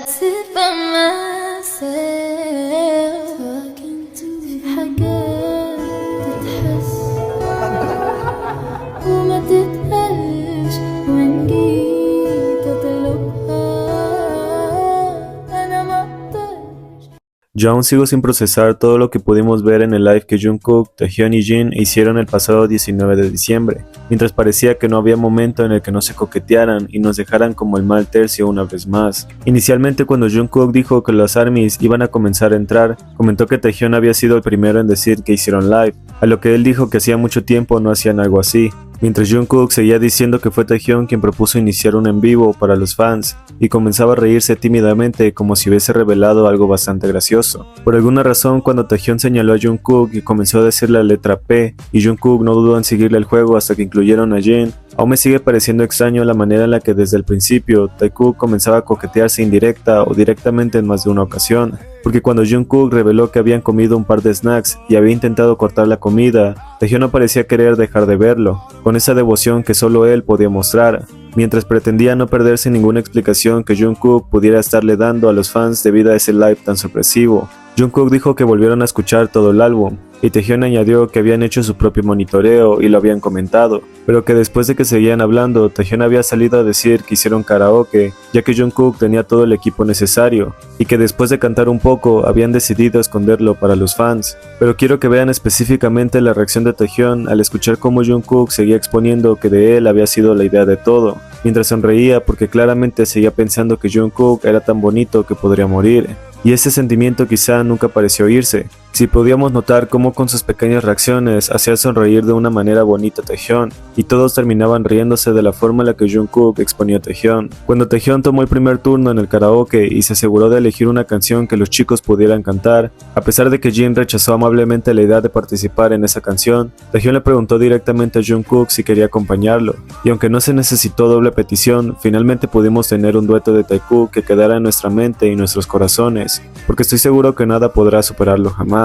sit by myself talking to في حاجات تتحس وما تتقالش وإن جيت أطلبها أنا ما أقدرش. Yo aún sigo sin procesar todo lo que pudimos ver en el live que Jungkook, Taehyun y Jin hicieron el pasado 19 de diciembre, mientras parecía que no había momento en el que no se coquetearan y nos dejaran como el mal tercio una vez más. Inicialmente, cuando Jungkook dijo que los ARMYs iban a comenzar a entrar, comentó que Taehyun había sido el primero en decir que hicieron live, a lo que él dijo que hacía mucho tiempo no hacían algo así, mientras Jungkook seguía diciendo que fue Taehyun quien propuso iniciar un en vivo para los fans, y comenzaba a reírse tímidamente como si hubiese revelado algo bastante gracioso. Por alguna razón, cuando Taehyun señaló a Jungkook y comenzó a decir la letra P, y Jungkook no dudó en seguirle el juego hasta que incluyeron a Jin, aún me sigue pareciendo extraño la manera en la que desde el principio Taekook comenzaba a coquetearse indirecta o directamente en más de una ocasión, porque cuando Jungkook reveló que habían comido un par de snacks y había intentado cortar la comida, Taehyun no parecía querer dejar de verlo, con esa devoción que solo él podía mostrar, mientras pretendía no perderse ninguna explicación que Jungkook pudiera estarle dando a los fans debido a ese live tan sorpresivo. Jungkook dijo que volvieron a escuchar todo el álbum, y Taehyun añadió que habían hecho su propio monitoreo y lo habían comentado, pero que después de que seguían hablando, Taehyun había salido a decir que hicieron karaoke, ya que Jungkook tenía todo el equipo necesario, y que después de cantar un poco, habían decidido esconderlo para los fans. Pero quiero que vean específicamente la reacción de Taehyun al escuchar cómo Jungkook seguía exponiendo que de él había sido la idea de todo, mientras sonreía porque claramente seguía pensando que Jungkook era tan bonito que podría morir. Y ese sentimiento quizá nunca pareció irse. Si podíamos notar cómo con sus pequeñas reacciones hacía sonreír de una manera bonita a Taehyun, y todos terminaban riéndose de la forma en la que Jungkook exponía a Taehyun. Cuando Taehyun tomó el primer turno en el karaoke y se aseguró de elegir una canción que los chicos pudieran cantar, a pesar de que Jin rechazó amablemente la idea de participar en esa canción, Taehyun le preguntó directamente a Jungkook si quería acompañarlo, y aunque no se necesitó doble petición, finalmente pudimos tener un dueto de Taekook que quedara en nuestra mente y nuestros corazones, porque estoy seguro que nada podrá superarlo jamás.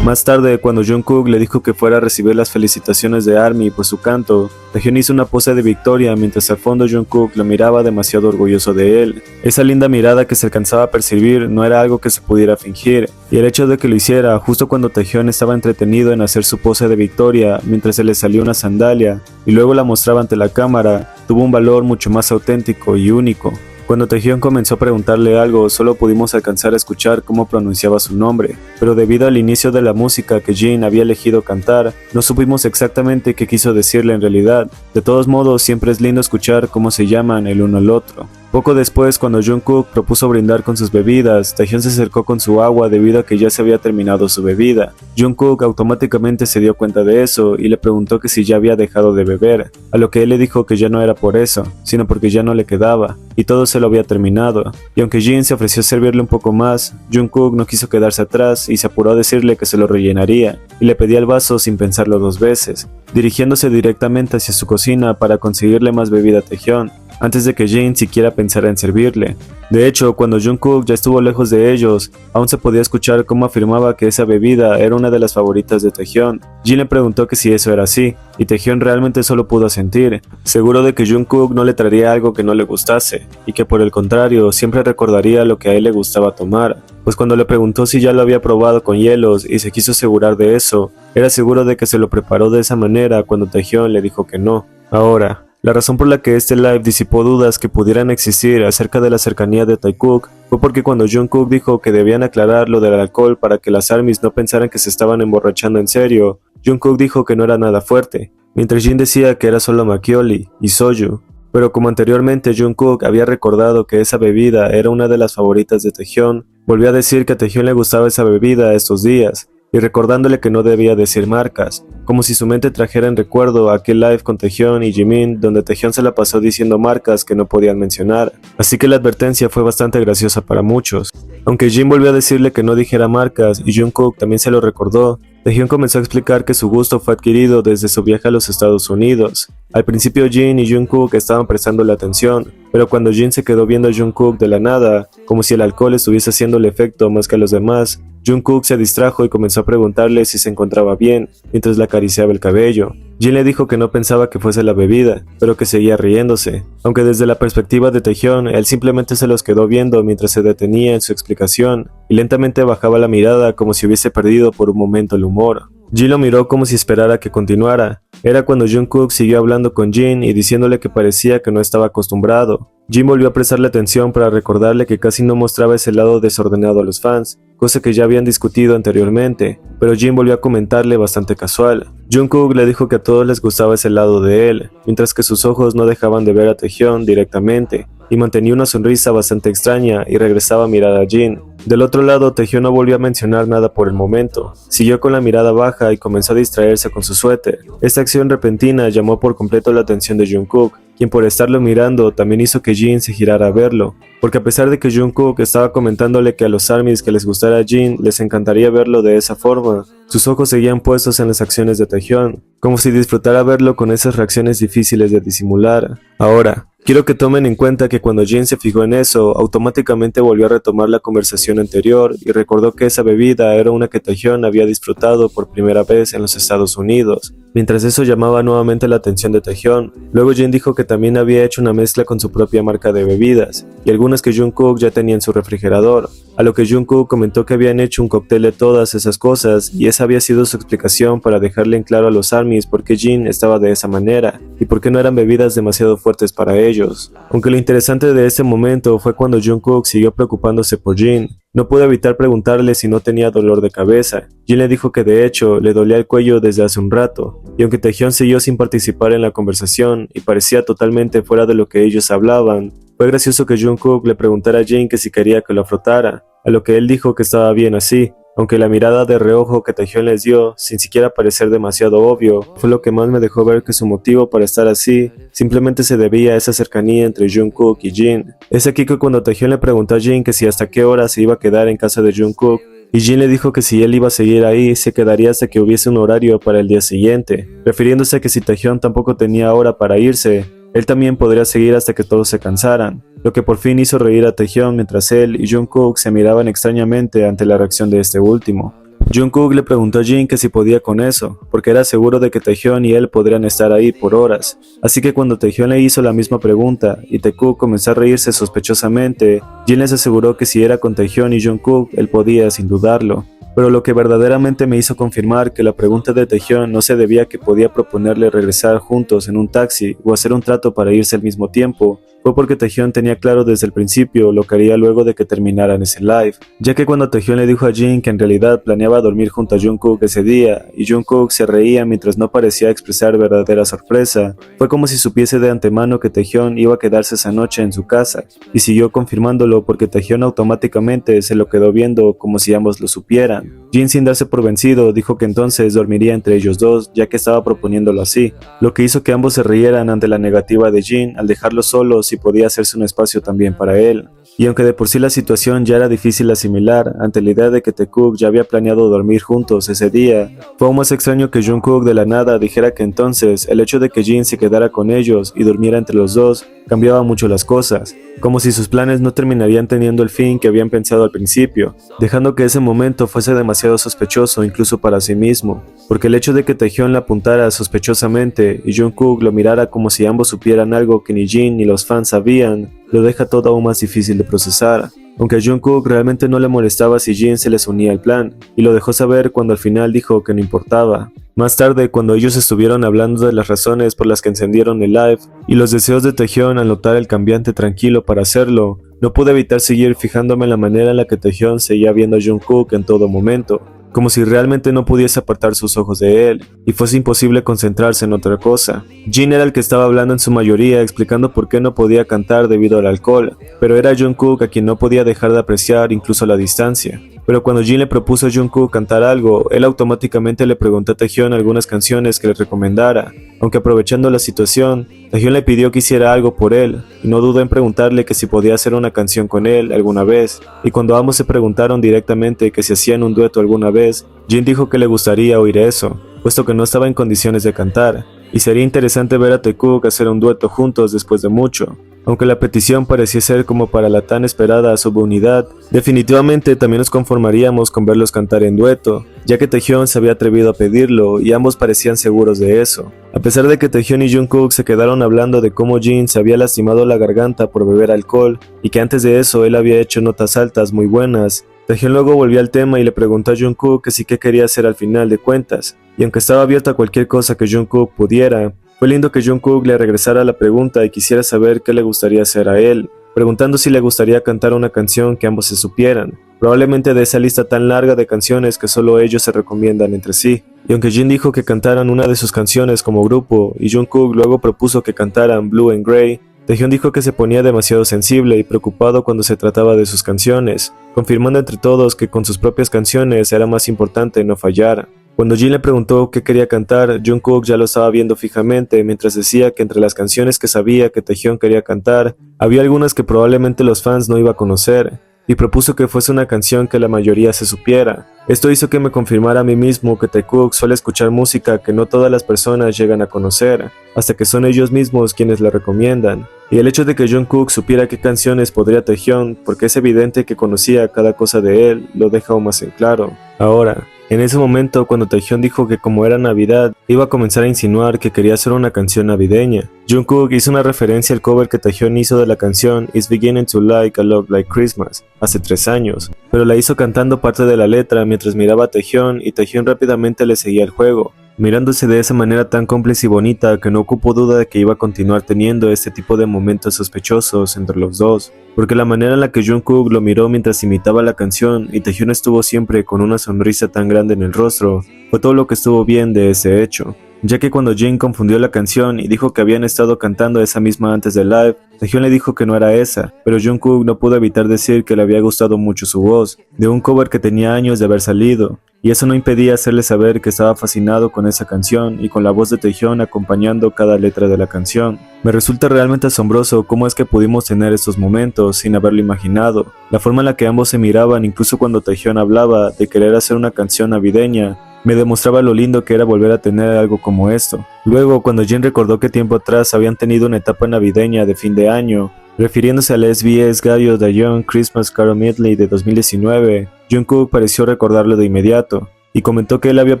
Más tarde, cuando Jungkook le dijo que fuera a recibir las felicitaciones de ARMY por su canto, Taehyun hizo una pose de victoria mientras al fondo Jungkook lo miraba demasiado orgulloso de él. Esa linda mirada que se alcanzaba a percibir no era algo que se pudiera fingir, y el hecho de que lo hiciera justo cuando Taehyun estaba entretenido en hacer su pose de victoria mientras se le salió una sandalia y luego la mostraba ante la cámara, tuvo un valor mucho más auténtico y único. Cuando Taehyun comenzó a preguntarle algo, solo pudimos alcanzar a escuchar cómo pronunciaba su nombre, pero debido al inicio de la música que Jin había elegido cantar, no supimos exactamente qué quiso decirle en realidad. De todos modos, siempre es lindo escuchar cómo se llaman el uno al otro. Poco después, cuando Jungkook propuso brindar con sus bebidas, Taehyun se acercó con su agua debido a que ya se había terminado su bebida. Jungkook automáticamente se dio cuenta de eso y le preguntó que si ya había dejado de beber, a lo que él le dijo que ya no era por eso, sino porque ya no le quedaba, y todo se lo había terminado. Y aunque Jin se ofreció a servirle un poco más, Jungkook no quiso quedarse atrás y se apuró a decirle que se lo rellenaría, y le pedía el vaso sin pensarlo dos veces, dirigiéndose directamente hacia su cocina para conseguirle más bebida a Taehyun, antes de que Jin siquiera pensara en servirle. De hecho, cuando Jungkook ya estuvo lejos de ellos, aún se podía escuchar cómo afirmaba que esa bebida era una de las favoritas de Taehyun. Jin le preguntó que si eso era así, y Taehyun realmente solo pudo asentir, seguro de que Jungkook no le traería algo que no le gustase, y que por el contrario siempre recordaría lo que a él le gustaba tomar, pues cuando le preguntó si ya lo había probado con hielos y se quiso asegurar de eso, era seguro de que se lo preparó de esa manera cuando Taehyun le dijo que no. Ahora, la razón por la que este live disipó dudas que pudieran existir acerca de la cercanía de Taekook fue porque cuando Jungkook dijo que debían aclarar lo del alcohol para que las ARMYs no pensaran que se estaban emborrachando en serio, Jungkook dijo que no era nada fuerte, mientras Jin decía que era solo Makgeolli y Soju. Pero como anteriormente Jungkook había recordado que esa bebida era una de las favoritas de Taehyun, volvió a decir que a Taehyun le gustaba esa bebida estos días, y recordándole que no debía decir marcas, como si su mente trajera en recuerdo aquel live con Taehyun y Jimin donde Taehyun se la pasó diciendo marcas que no podían mencionar, así que la advertencia fue bastante graciosa para muchos. Aunque Jin volvió a decirle que no dijera marcas y Jungkook también se lo recordó, Taehyun comenzó a explicar que su gusto fue adquirido desde su viaje a los Estados Unidos. Al principio Jin y Jungkook estaban prestándole atención, pero cuando Jin se quedó viendo a Jungkook de la nada, como si el alcohol estuviese haciéndole efecto más que a los demás, Jungkook se distrajo y comenzó a preguntarle si se encontraba bien, mientras le acariciaba el cabello. Jin le dijo que no pensaba que fuese la bebida, pero que seguía riéndose, aunque desde la perspectiva de Taehyun, él simplemente se los quedó viendo mientras se detenía en su explicación, y lentamente bajaba la mirada como si hubiese perdido por un momento el humor. Jin lo miró como si esperara que continuara. Era cuando Jungkook siguió hablando con Jin y diciéndole que parecía que no estaba acostumbrado. Jin volvió a prestarle atención para recordarle que casi no mostraba ese lado desordenado a los fans, cosa que ya habían discutido anteriormente, pero Jin volvió a comentarle bastante casual. Jungkook le dijo que a todos les gustaba ese lado de él, mientras que sus ojos no dejaban de ver a Taehyun directamente, y mantenía una sonrisa bastante extraña y regresaba a mirar a Jin. Del otro lado, Taehyun no volvió a mencionar nada por el momento. Siguió con la mirada baja y comenzó a distraerse con su suéter. Esta acción repentina llamó por completo la atención de Jungkook, quien por estarlo mirando también hizo que Jin se girara a verlo, porque a pesar de que Jungkook estaba comentándole que a los ARMYs que les gustara a Jin les encantaría verlo de esa forma, sus ojos seguían puestos en las acciones de Taehyun, como si disfrutara verlo con esas reacciones difíciles de disimular. Ahora, quiero que tomen en cuenta que cuando Jin se fijó en eso, automáticamente volvió a retomar la conversación anterior y recordó que esa bebida era una que Taehyun había disfrutado por primera vez en los Estados Unidos. Mientras eso llamaba nuevamente la atención de Taehyun, luego Jin dijo que también había hecho una mezcla con su propia marca de bebidas, y algunas que Jungkook ya tenía en su refrigerador, a lo que Jungkook comentó que habían hecho un cóctel de todas esas cosas, y esa había sido su explicación para dejarle en claro a los ARMYs por qué Jin estaba de esa manera, y por qué no eran bebidas demasiado fuertes para ellos. Aunque lo interesante de ese momento fue cuando Jungkook siguió preocupándose por Jin. No pudo evitar preguntarle si no tenía dolor de cabeza. Jin le dijo que de hecho le dolía el cuello desde hace un rato, y aunque Taehyun siguió sin participar en la conversación y parecía totalmente fuera de lo que ellos hablaban, fue gracioso que Jungkook le preguntara a Jin que si quería que lo frotara, a lo que él dijo que estaba bien así, aunque la mirada de reojo que Taehyun les dio, sin siquiera parecer demasiado obvio, fue lo que más me dejó ver que su motivo para estar así simplemente se debía a esa cercanía entre Jungkook y Jin. Es aquí que cuando Taehyun le preguntó a Jin que si hasta qué hora se iba a quedar en casa de Jungkook, y Jin le dijo que si él iba a seguir ahí, se quedaría hasta que hubiese un horario para el día siguiente, refiriéndose a que si Taehyun tampoco tenía hora para irse, él también podría seguir hasta que todos se cansaran, lo que por fin hizo reír a Taehyun mientras él y Jungkook se miraban extrañamente ante la reacción de este último. Jungkook le preguntó a Jin que si podía con eso, porque era seguro de que Taehyun y él podrían estar ahí por horas, así que cuando Taehyun le hizo la misma pregunta y Taekook comenzó a reírse sospechosamente, Jin les aseguró que si era con Taehyun y Jungkook, él podía sin dudarlo. Pero lo que verdaderamente me hizo confirmar que la pregunta de Taehyun no se debía a que podía proponerle regresar juntos en un taxi o hacer un trato para irse al mismo tiempo, fue porque Taehyun tenía claro desde el principio lo que haría luego de que terminaran ese live, ya que cuando Taehyun le dijo a Jin que en realidad planeaba dormir junto a Jungkook ese día, y Jungkook se reía mientras no parecía expresar verdadera sorpresa, fue como si supiese de antemano que Taehyun iba a quedarse esa noche en su casa, y siguió confirmándolo porque Taehyun automáticamente se lo quedó viendo como si ambos lo supieran. Jin, sin darse por vencido, dijo que entonces dormiría entre ellos dos, ya que estaba proponiéndolo así, lo que hizo que ambos se rieran ante la negativa de Jin al dejarlos solos y podía hacerse un espacio también para él. Y aunque de por sí la situación ya era difícil asimilar ante la idea de que Taekook ya había planeado dormir juntos ese día, fue aún más extraño que Jungkook de la nada dijera que entonces el hecho de que Jin se quedara con ellos y durmiera entre los dos cambiaba mucho las cosas, como si sus planes no terminarían teniendo el fin que habían pensado al principio, dejando que ese momento fuese demasiado sospechoso incluso para sí mismo, porque el hecho de que Taehyun la apuntara sospechosamente y Jungkook lo mirara como si ambos supieran algo que ni Jin ni los fans sabían, lo deja todo aún más difícil de procesar. Aunque a Jungkook realmente no le molestaba si Jin se les unía al plan, y lo dejó saber cuando al final dijo que no importaba. Más tarde, cuando ellos estuvieron hablando de las razones por las que encendieron el live, y los deseos de Taehyun al notar el cambiante tranquilo para hacerlo, no pude evitar seguir fijándome en la manera en la que Taehyun seguía viendo a Jungkook en todo momento, como si realmente no pudiese apartar sus ojos de él, y fuese imposible concentrarse en otra cosa. Jin era el que estaba hablando en su mayoría, explicando por qué no podía cantar debido al alcohol, pero era Jungkook a quien no podía dejar de apreciar incluso a la distancia. Pero cuando Jin le propuso a Jungkook cantar algo, él automáticamente le preguntó a Taehyun algunas canciones que le recomendara, aunque aprovechando la situación, Taehyun le pidió que hiciera algo por él, y no dudó en preguntarle que si podía hacer una canción con él alguna vez, y cuando ambos se preguntaron directamente que si hacían un dueto alguna vez, Jin dijo que le gustaría oír eso, puesto que no estaba en condiciones de cantar, y sería interesante ver a Taekook hacer un dueto juntos después de mucho. Aunque la petición parecía ser como para la tan esperada subunidad, definitivamente también nos conformaríamos con verlos cantar en dueto, ya que Taehyun se había atrevido a pedirlo y ambos parecían seguros de eso. A pesar de que Taehyun y Jungkook se quedaron hablando de cómo Jin se había lastimado la garganta por beber alcohol y que antes de eso él había hecho notas altas muy buenas, Taehyun luego volvió al tema y le preguntó a Jungkook que sí que quería hacer al final de cuentas, y aunque estaba abierto a cualquier cosa que Jungkook pudiera, fue lindo que Jungkook le regresara la pregunta y quisiera saber qué le gustaría hacer a él, preguntando si le gustaría cantar una canción que ambos se supieran, probablemente de esa lista tan larga de canciones que solo ellos se recomiendan entre sí. Y aunque Jin dijo que cantaran una de sus canciones como grupo y Jungkook luego propuso que cantaran Blue and Grey, Taehyun dijo que se ponía demasiado sensible y preocupado cuando se trataba de sus canciones, confirmando entre todos que con sus propias canciones era más importante no fallar. Cuando Jin le preguntó qué quería cantar, Jungkook ya lo estaba viendo fijamente mientras decía que entre las canciones que sabía que Taehyun quería cantar, había algunas que probablemente los fans no iban a conocer, y propuso que fuese una canción que la mayoría se supiera. Esto hizo que me confirmara a mí mismo que Taekook suele escuchar música que no todas las personas llegan a conocer, hasta que son ellos mismos quienes la recomiendan. Y el hecho de que Jungkook supiera qué canciones podría Taehyun, porque es evidente que conocía cada cosa de él, lo deja aún más en claro. Ahora, en ese momento, cuando Taehyun dijo que como era Navidad, iba a comenzar a insinuar que quería hacer una canción navideña, Jungkook hizo una referencia al cover que Taehyun hizo de la canción It's Beginning to Like a Love Like Christmas, hace 3 años, pero la hizo cantando parte de la letra mientras miraba a Taehyun y Taehyun rápidamente le seguía el juego, mirándose de esa manera tan cómplice y bonita que no ocupó duda de que iba a continuar teniendo este tipo de momentos sospechosos entre los dos, porque la manera en la que Jungkook lo miró mientras imitaba la canción y Taehyun estuvo siempre con una sonrisa tan grande en el rostro, fue todo lo que estuvo bien de ese hecho. Ya que cuando Jin confundió la canción y dijo que habían estado cantando esa misma antes del live, Taehyun le dijo que no era esa, pero Jungkook no pudo evitar decir que le había gustado mucho su voz, de un cover que tenía años de haber salido, y eso no impedía hacerle saber que estaba fascinado con esa canción y con la voz de Taehyun acompañando cada letra de la canción. Me resulta realmente asombroso cómo es que pudimos tener estos momentos sin haberlo imaginado, la forma en la que ambos se miraban incluso cuando Taehyun hablaba de querer hacer una canción navideña, me demostraba lo lindo que era volver a tener algo como esto. Luego, cuando Jin recordó que tiempo atrás habían tenido una etapa navideña de fin de año, refiriéndose al SBS Gayo Daejeon Christmas Carol Medley de 2019, Jungkook pareció recordarlo de inmediato, y comentó que él había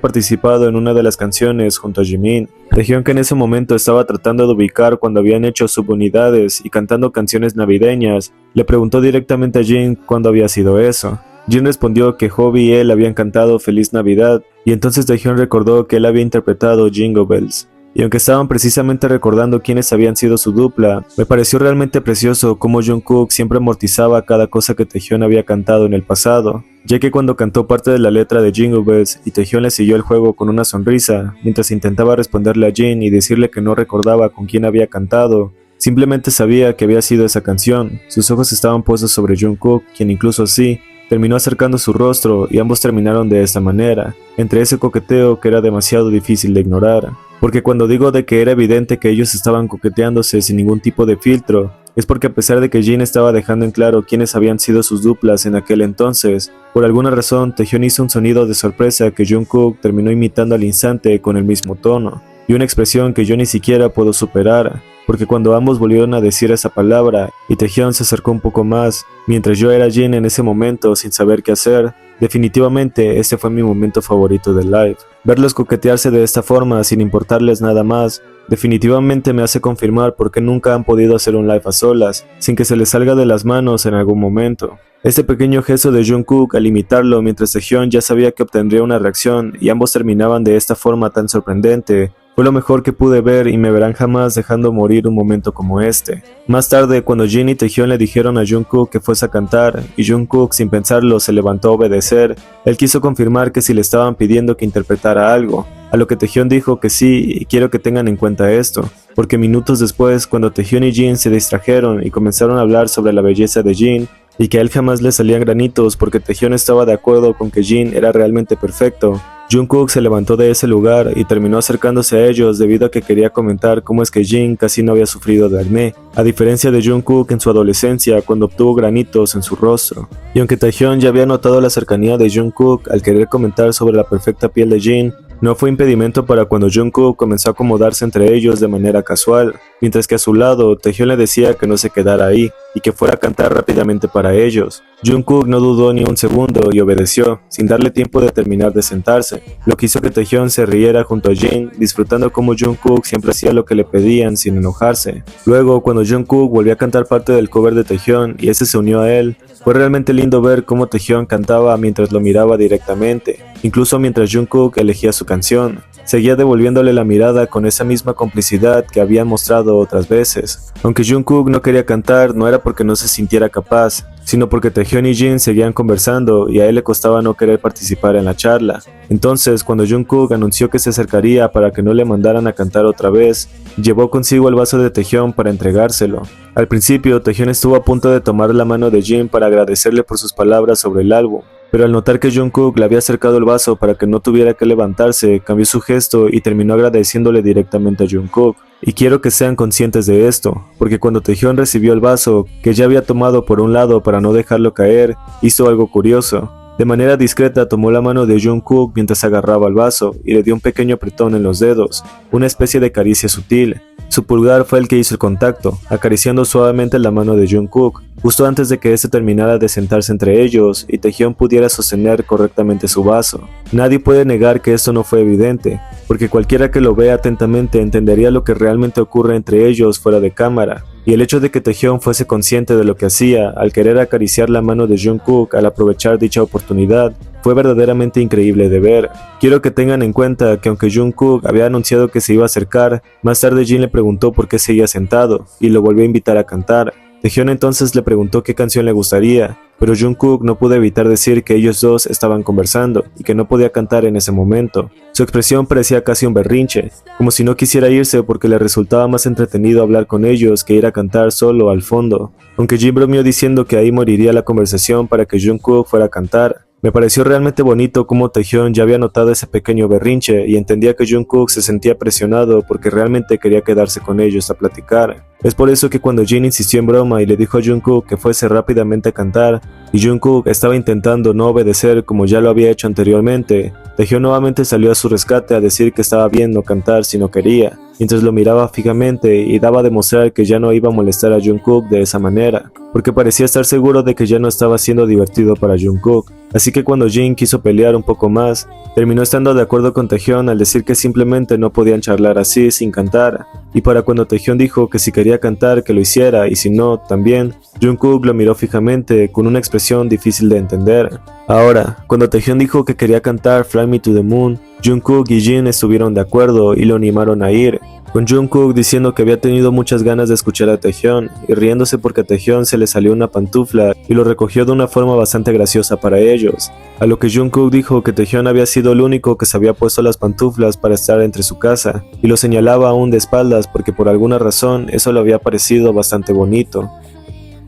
participado en una de las canciones junto a Jimin. Daejeon, que en ese momento estaba tratando de ubicar cuando habían hecho subunidades y cantando canciones navideñas, le preguntó directamente a Jin cuándo había sido eso. Jin respondió que Hobie y él habían cantado Feliz Navidad, y entonces Daejeon recordó que él había interpretado Jingle Bells. Y aunque estaban precisamente recordando quiénes habían sido su dupla, me pareció realmente precioso cómo Jungkook siempre amortizaba cada cosa que Taehyun había cantado en el pasado, ya que cuando cantó parte de la letra de Jingle Bells y Taehyun le siguió el juego con una sonrisa, mientras intentaba responderle a Jin y decirle que no recordaba con quién había cantado, simplemente sabía que había sido esa canción. Sus ojos estaban puestos sobre Jungkook, quien incluso así terminó acercando su rostro y ambos terminaron de esta manera, entre ese coqueteo que era demasiado difícil de ignorar. Porque cuando digo de que era evidente que ellos estaban coqueteándose sin ningún tipo de filtro, es porque a pesar de que Jin estaba dejando en claro quiénes habían sido sus duplas en aquel entonces, por alguna razón Taehyun hizo un sonido de sorpresa que Jungkook terminó imitando al instante con el mismo tono, y una expresión que yo ni siquiera puedo superar, porque cuando ambos volvieron a decir esa palabra y Taehyun se acercó un poco más, mientras yo era Jin en ese momento sin saber qué hacer, definitivamente este fue mi momento favorito del live. Verlos coquetearse de esta forma sin importarles nada más, definitivamente me hace confirmar por qué nunca han podido hacer un live a solas, sin que se les salga de las manos en algún momento. Este pequeño gesto de Jungkook al imitarlo mientras Taehyun ya sabía que obtendría una reacción y ambos terminaban de esta forma tan sorprendente, fue lo mejor que pude ver y me verán jamás dejando morir un momento como este. Más tarde, cuando Jin y Taehyun le dijeron a Jungkook que fuese a cantar, y Jungkook sin pensarlo se levantó a obedecer, él quiso confirmar que si le estaban pidiendo que interpretara algo, a lo que Taehyun dijo que sí, y quiero que tengan en cuenta esto, porque minutos después, cuando Taehyun y Jin se distrajeron y comenzaron a hablar sobre la belleza de Jin, y que a él jamás le salían granitos porque Taehyun estaba de acuerdo con que Jin era realmente perfecto, Jungkook se levantó de ese lugar y terminó acercándose a ellos debido a que quería comentar cómo es que Jin casi no había sufrido de acné, a diferencia de Jungkook en su adolescencia cuando obtuvo granitos en su rostro. Y aunque Taehyun ya había notado la cercanía de Jungkook al querer comentar sobre la perfecta piel de Jin, no fue impedimento para cuando Jungkook comenzó a acomodarse entre ellos de manera casual, mientras que a su lado Taehyun le decía que no se quedara ahí y que fuera a cantar rápidamente para ellos. Jungkook no dudó ni un segundo y obedeció, sin darle tiempo de terminar de sentarse, lo que hizo que Taehyun se riera junto a Jin, disfrutando como Jungkook siempre hacía lo que le pedían sin enojarse. Luego, cuando Jungkook volvió a cantar parte del cover de Taehyun y ese se unió a él, fue realmente lindo ver cómo Taehyun cantaba mientras lo miraba directamente, incluso mientras Jungkook elegía su canción. Seguía devolviéndole la mirada con esa misma complicidad que habían mostrado otras veces. Aunque Jungkook no quería cantar, no era porque no se sintiera capaz, sino porque Taehyun y Jin seguían conversando y a él le costaba no querer participar en la charla. Entonces, cuando Jungkook anunció que se acercaría para que no le mandaran a cantar otra vez, llevó consigo el vaso de Taehyun para entregárselo. Al principio, Taehyun estuvo a punto de tomar la mano de Jin para agradecerle por sus palabras sobre el álbum, pero al notar que Jungkook le había acercado el vaso para que no tuviera que levantarse, cambió su gesto y terminó agradeciéndole directamente a Jungkook. Y quiero que sean conscientes de esto, porque cuando Taehyun recibió el vaso, que ya había tomado por un lado para no dejarlo caer, hizo algo curioso. De manera discreta tomó la mano de Jungkook mientras agarraba el vaso y le dio un pequeño apretón en los dedos, una especie de caricia sutil. Su pulgar fue el que hizo el contacto, acariciando suavemente la mano de Jungkook, justo antes de que éste terminara de sentarse entre ellos y Taehyun pudiera sostener correctamente su vaso. Nadie puede negar que esto no fue evidente, porque cualquiera que lo vea atentamente entendería lo que realmente ocurre entre ellos fuera de cámara. Y el hecho de que Taehyun fuese consciente de lo que hacía al querer acariciar la mano de Jungkook al aprovechar dicha oportunidad fue verdaderamente increíble de ver. Quiero que tengan en cuenta que aunque Jungkook había anunciado que se iba a acercar, más tarde Jin le preguntó por qué seguía sentado y lo volvió a invitar a cantar. Taehyun entonces le preguntó qué canción le gustaría, pero Jungkook no pudo evitar decir que ellos dos estaban conversando y que no podía cantar en ese momento. Su expresión parecía casi un berrinche, como si no quisiera irse porque le resultaba más entretenido hablar con ellos que ir a cantar solo al fondo. Aunque Jin bromeó diciendo que ahí moriría la conversación para que Jungkook fuera a cantar. Me pareció realmente bonito cómo Taehyun ya había notado ese pequeño berrinche y entendía que Jungkook se sentía presionado porque realmente quería quedarse con ellos a platicar. Es por eso que cuando Jin insistió en broma y le dijo a Jungkook que fuese rápidamente a cantar, y Jungkook estaba intentando no obedecer como ya lo había hecho anteriormente, Taehyun nuevamente salió a su rescate a decir que estaba bien no cantar si no quería, mientras lo miraba fijamente y daba a demostrar que ya no iba a molestar a Jungkook de esa manera, porque parecía estar seguro de que ya no estaba siendo divertido para Jungkook. Así que cuando Jin quiso pelear un poco más, terminó estando de acuerdo con Taehyun al decir que simplemente no podían charlar así sin cantar, y para cuando Taehyun dijo que si quería cantar que lo hiciera y si no, también, Jungkook lo miró fijamente con una expresión difícil de entender. Ahora, cuando Taehyun dijo que quería cantar Fly Me to the Moon, Jungkook y Jin estuvieron de acuerdo y lo animaron a ir, con Jungkook diciendo que había tenido muchas ganas de escuchar a Taehyun y riéndose porque a Taehyun se le salió una pantufla y lo recogió de una forma bastante graciosa para ellos, a lo que Jungkook dijo que Taehyun había sido el único que se había puesto las pantuflas para estar entre su casa y lo señalaba aún de espaldas porque por alguna razón eso le había parecido bastante bonito.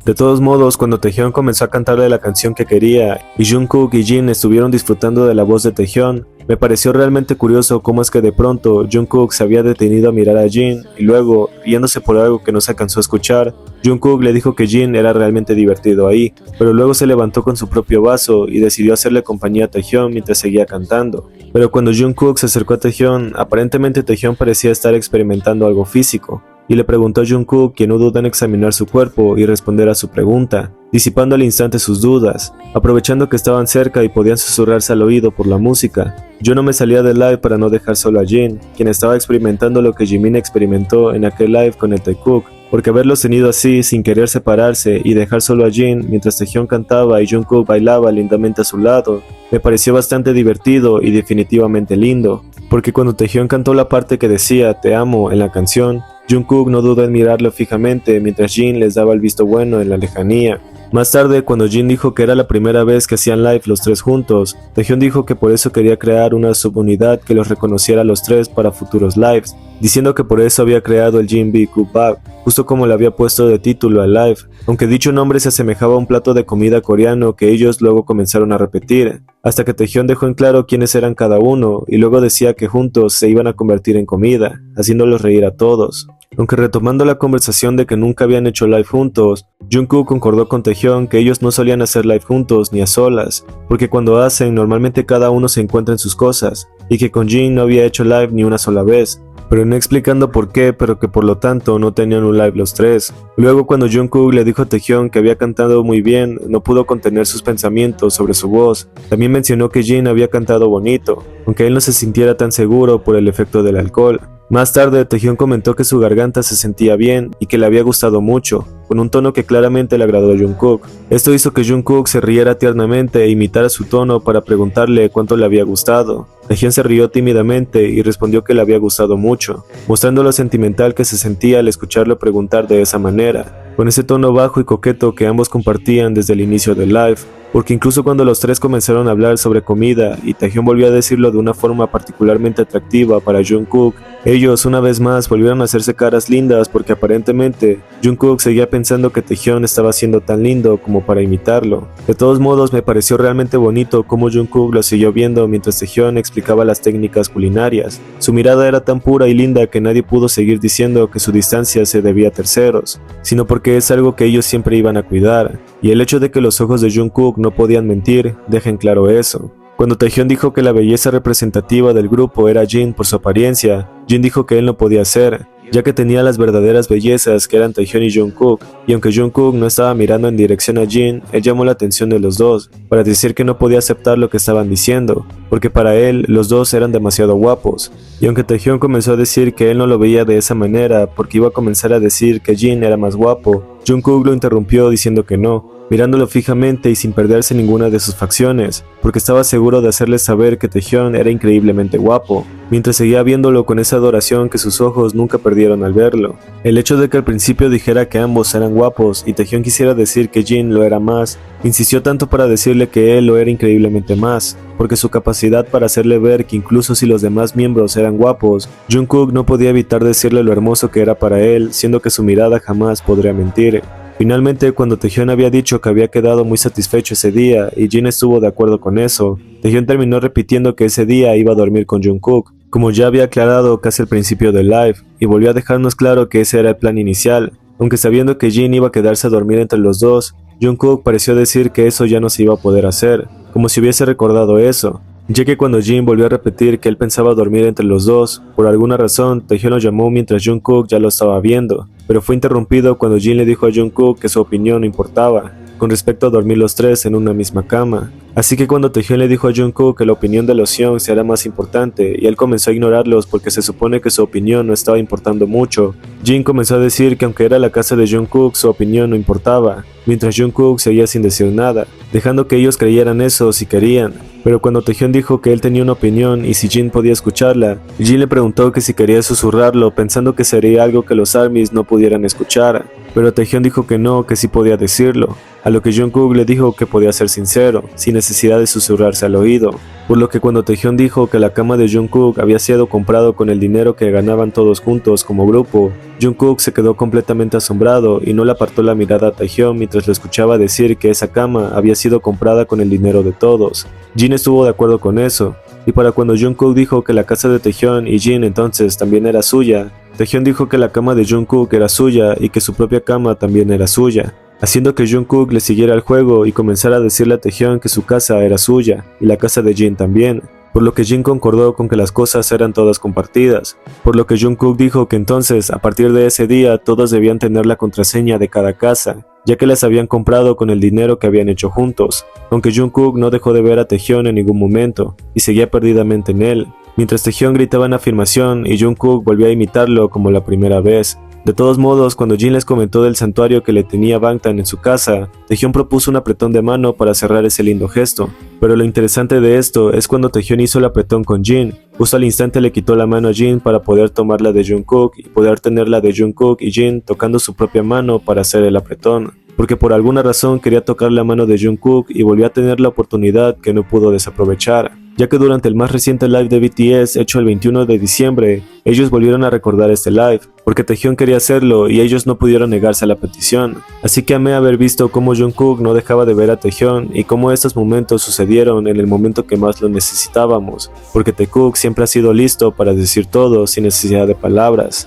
De todos modos, cuando Taehyun comenzó a cantarle la canción que quería y Jungkook y Jin estuvieron disfrutando de la voz de Taehyun, me pareció realmente curioso cómo es que de pronto Jungkook se había detenido a mirar a Jin y luego, riéndose por algo que no se alcanzó a escuchar, Jungkook le dijo que Jin era realmente divertido ahí, pero luego se levantó con su propio vaso y decidió hacerle compañía a Taehyun mientras seguía cantando. Pero cuando Jungkook se acercó a Taehyun, aparentemente Taehyun parecía estar experimentando algo físico, y le preguntó a Jungkook, quien no dudó en examinar su cuerpo y responder a su pregunta, disipando al instante sus dudas, aprovechando que estaban cerca y podían susurrarse al oído por la música. Yo no me salía del live para no dejar solo a Jin, quien estaba experimentando lo que Jimin experimentó en aquel live con el Taekook, porque haberlos tenido así sin querer separarse y dejar solo a Jin mientras Taehyun cantaba y Jungkook bailaba lindamente a su lado, me pareció bastante divertido y definitivamente lindo, porque cuando Taehyun cantó la parte que decía "te amo" en la canción, Jungkook no dudó en mirarlo fijamente mientras Jin les daba el visto bueno en la lejanía. Más tarde, cuando Jin dijo que era la primera vez que hacían live los tres juntos, Taehyung dijo que por eso quería crear una subunidad que los reconociera a los tres para futuros lives, diciendo que por eso había creado el Jinbi Kubap, justo como le había puesto de título al live, aunque dicho nombre se asemejaba a un plato de comida coreano que ellos luego comenzaron a repetir, hasta que Taehyung dejó en claro quiénes eran cada uno y luego decía que juntos se iban a convertir en comida, haciéndolos reír a todos. Aunque retomando la conversación de que nunca habían hecho live juntos, Jungkook concordó con Taehyung que ellos no solían hacer live juntos ni a solas, porque cuando hacen normalmente cada uno se encuentra en sus cosas, y que con Jin no había hecho live ni una sola vez, pero no explicando por qué, pero que por lo tanto no tenían un live los tres. Luego cuando Jungkook le dijo a Taehyung que había cantado muy bien, no pudo contener sus pensamientos sobre su voz. También mencionó que Jin había cantado bonito, aunque él no se sintiera tan seguro por el efecto del alcohol. Más tarde, Taehyung comentó que su garganta se sentía bien y que le había gustado mucho, con un tono que claramente le agradó a Jungkook. Esto hizo que Jungkook se riera tiernamente e imitara su tono para preguntarle cuánto le había gustado. Taehyung se rió tímidamente y respondió que le había gustado mucho, mostrando lo sentimental que se sentía al escucharlo preguntar de esa manera, con ese tono bajo y coqueto que ambos compartían desde el inicio del live, porque incluso cuando los tres comenzaron a hablar sobre comida y Taehyung volvió a decirlo de una forma particularmente atractiva para Jungkook, ellos una vez más volvieron a hacerse caras lindas porque aparentemente Jungkook seguía pensando que Taehyung estaba siendo tan lindo como para imitarlo. De todos modos, me pareció realmente bonito cómo Jungkook lo siguió viendo mientras Taehyung explicaba las técnicas culinarias. Su mirada era tan pura y linda que nadie pudo seguir diciendo que su distancia se debía a terceros, sino porque es algo que ellos siempre iban a cuidar, y el hecho de que los ojos de Jungkook no podían mentir deja en claro eso. Cuando Taehyung dijo que la belleza representativa del grupo era Jin por su apariencia, Jin dijo que él no podía ser, ya que tenía las verdaderas bellezas que eran Taehyung y Jungkook, y aunque Jungkook no estaba mirando en dirección a Jin, él llamó la atención de los dos, para decir que no podía aceptar lo que estaban diciendo, porque para él los dos eran demasiado guapos, y aunque Taehyung comenzó a decir que él no lo veía de esa manera porque iba a comenzar a decir que Jin era más guapo, Jungkook lo interrumpió diciendo que no, mirándolo fijamente y sin perderse ninguna de sus facciones, porque estaba seguro de hacerle saber que Taehyung era increíblemente guapo, mientras seguía viéndolo con esa adoración que sus ojos nunca perdieron al verlo. El hecho de que al principio dijera que ambos eran guapos y Taehyung quisiera decir que Jin lo era más, insistió tanto para decirle que él lo era increíblemente más, porque su capacidad para hacerle ver que incluso si los demás miembros eran guapos, Jungkook no podía evitar decirle lo hermoso que era para él, siendo que su mirada jamás podría mentir. Finalmente, cuando Taehyung había dicho que había quedado muy satisfecho ese día y Jin estuvo de acuerdo con eso, Taehyung terminó repitiendo que ese día iba a dormir con Jungkook, como ya había aclarado casi al principio del live, y volvió a dejarnos claro que ese era el plan inicial, aunque sabiendo que Jin iba a quedarse a dormir entre los dos, Jungkook pareció decir que eso ya no se iba a poder hacer, como si hubiese recordado eso, ya que cuando Jin volvió a repetir que él pensaba dormir entre los dos, por alguna razón Taehyung lo llamó mientras Jungkook ya lo estaba viendo, pero fue interrumpido cuando Jin le dijo a Jungkook que su opinión no importaba, con respecto a dormir los tres en una misma cama. Así que cuando Taehyung le dijo a Jungkook que la opinión de los Seong será más importante y él comenzó a ignorarlos porque se supone que su opinión no estaba importando mucho, Jin comenzó a decir que aunque era la casa de Jungkook su opinión no importaba, mientras Jungkook seguía sin decir nada, dejando que ellos creyeran eso si querían. Pero cuando Taehyung dijo que él tenía una opinión y si Jin podía escucharla, Jin le preguntó que si quería susurrarlo pensando que sería algo que los ARMYs no pudieran escuchar, pero Taehyung dijo que no, que sí podía decirlo, a lo que Jungkook le dijo que podía ser sincero, sin necesidad de susurrarse al oído, por lo que cuando Taehyung dijo que la cama de Jungkook había sido comprado con el dinero que ganaban todos juntos como grupo, Jungkook se quedó completamente asombrado y no le apartó la mirada a Taehyung mientras lo escuchaba decir que esa cama había sido comprada con el dinero de todos. Jin estuvo de acuerdo con eso, y para cuando Jungkook dijo que la casa de Taehyung y Jin entonces también era suya, Taehyung dijo que la cama de Jungkook era suya y que su propia cama también era suya, haciendo que Jungkook le siguiera el juego y comenzara a decirle a Taehyung que su casa era suya y la casa de Jin también, por lo que Jin concordó con que las cosas eran todas compartidas, por lo que Jungkook dijo que entonces a partir de ese día todos debían tener la contraseña de cada casa, ya que las habían comprado con el dinero que habían hecho juntos, aunque Jungkook no dejó de ver a Taehyung en ningún momento y seguía perdidamente en él, mientras Taehyung gritaba en afirmación y Jungkook volvió a imitarlo como la primera vez. De todos modos, cuando Jin les comentó del santuario que le tenía Bangtan en su casa, Taehyung propuso un apretón de mano para cerrar ese lindo gesto, pero lo interesante de esto es cuando Taehyung hizo el apretón con Jin, justo al instante le quitó la mano a Jin para poder tomar la de Jungkook y poder tener la de Jungkook y Jin tocando su propia mano para hacer el apretón, porque por alguna razón quería tocar la mano de Jungkook y volvió a tener la oportunidad que no pudo desaprovechar, ya que durante el más reciente live de BTS hecho el 21 de diciembre, ellos volvieron a recordar este live, porque Taehyung quería hacerlo y ellos no pudieron negarse a la petición. Así que amé haber visto cómo Jungkook no dejaba de ver a Taehyung y cómo estos momentos sucedieron en el momento que más lo necesitábamos, porque Taekook siempre ha sido listo para decir todo sin necesidad de palabras.